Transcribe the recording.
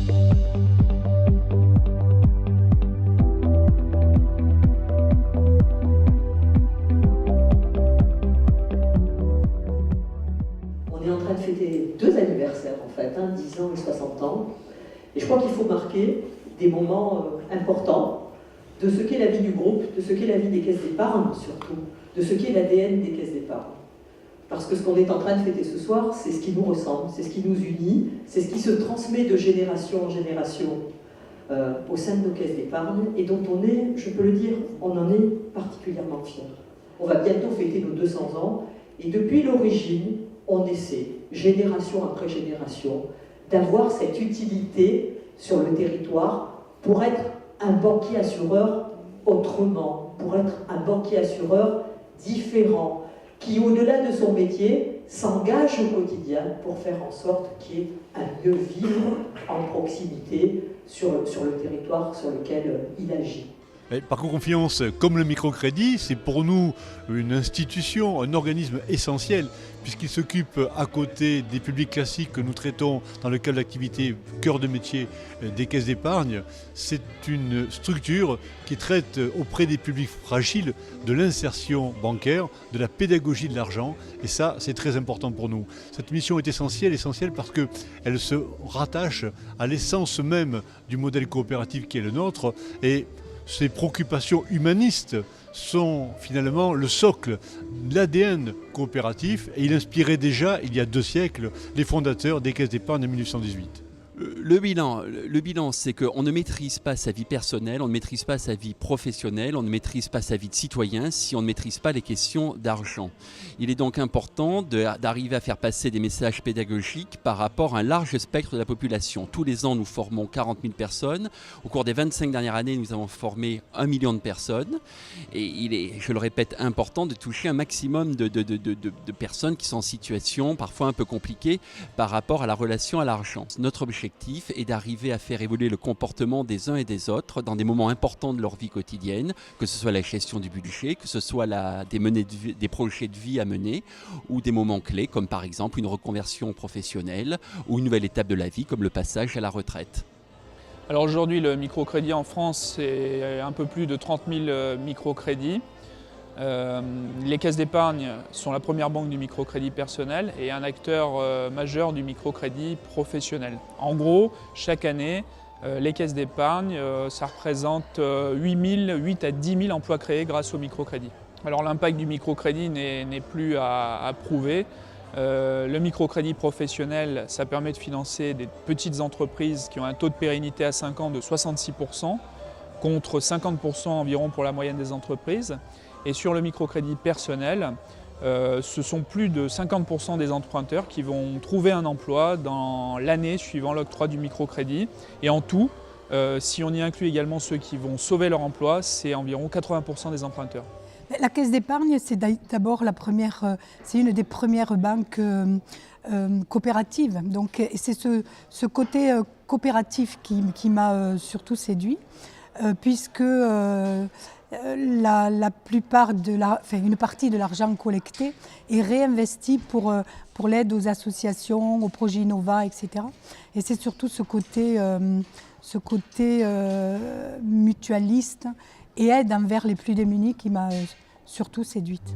On est en train de fêter 2 anniversaires en fait, 10 ans et 60 ans. Et je crois qu'il faut marquer des moments importants de ce qu'est la vie du groupe, de ce qu'est la vie des caisses d'épargne surtout, de ce qu'est l'ADN des caisses d'épargne. Parce que ce qu'on est en train de fêter ce soir, c'est ce qui nous ressemble, c'est ce qui nous unit, c'est ce qui se transmet de génération en génération au sein de nos caisses d'épargne et dont on est, je peux le dire, on en est particulièrement fiers. On va bientôt fêter nos 200 ans et depuis l'origine, on essaie, génération après génération, d'avoir cette utilité sur le territoire pour être un banquier assureur autrement, pour être un banquier assureur différent, qui au-delà de son métier s'engage au quotidien pour faire en sorte qu'il y ait un mieux vivre en proximité sur le territoire sur lequel il agit. Parcours Confiance, comme le microcrédit, c'est pour nous une institution, un organisme essentiel, puisqu'il s'occupe à côté des publics classiques que nous traitons dans le cadre de l'activité cœur de métier des caisses d'épargne. C'est une structure qui traite auprès des publics fragiles de l'insertion bancaire, de la pédagogie de l'argent, et ça, c'est très important pour nous. Cette mission est essentielle parce qu'elle se rattache à l'essence même du modèle coopératif qui est le nôtre, et ces préoccupations humanistes sont finalement le socle de l'ADN coopératif et il inspirait déjà, il y a 2 siècles, les fondateurs des caisses d'épargne en 1818. Le bilan, c'est qu'on ne maîtrise pas sa vie personnelle, on ne maîtrise pas sa vie professionnelle, on ne maîtrise pas sa vie de citoyen si on ne maîtrise pas les questions d'argent. Il est donc important d'arriver à faire passer des messages pédagogiques par rapport à un large spectre de la population. Tous les ans, nous formons 40 000 personnes. Au cours des 25 dernières années, nous avons formé 1 million de personnes. Et il est, je le répète, important de toucher un maximum de personnes qui sont en situation parfois un peu compliquée par rapport à la relation à l'argent. Notre objectif est d'arriver à faire évoluer le comportement des uns et des autres dans des moments importants de leur vie quotidienne, que ce soit la gestion du budget, que ce soit des projets de vie à mener ou des moments clés comme par exemple une reconversion professionnelle ou une nouvelle étape de la vie comme le passage à la retraite. Alors aujourd'hui, le microcrédit en France, c'est un peu plus de 30 000 microcrédits. Les caisses d'épargne sont la première banque du microcrédit personnel et un acteur majeur du microcrédit professionnel. En gros, chaque année, les caisses d'épargne, ça représente 8 à 10 000 emplois créés grâce au microcrédit. Alors l'impact du microcrédit n'est plus à prouver. Le microcrédit professionnel, ça permet de financer des petites entreprises qui ont un taux de pérennité à 5 ans de 66%, contre 50% environ pour la moyenne des entreprises. Et sur le microcrédit personnel, ce sont plus de 50% des emprunteurs qui vont trouver un emploi dans l'année suivant l'octroi du microcrédit. Et en tout, si on y inclut également ceux qui vont sauver leur emploi, c'est environ 80% des emprunteurs. La caisse d'épargne, c'est d'abord c'est une des premières banques coopératives. Donc, c'est ce côté coopératif qui m'a surtout séduit, puisque la plupart une partie de l'argent collecté est réinvesti pour l'aide aux associations, aux projets Innova, etc. Et c'est surtout ce côté mutualiste et aide envers les plus démunis qui m'a surtout séduite.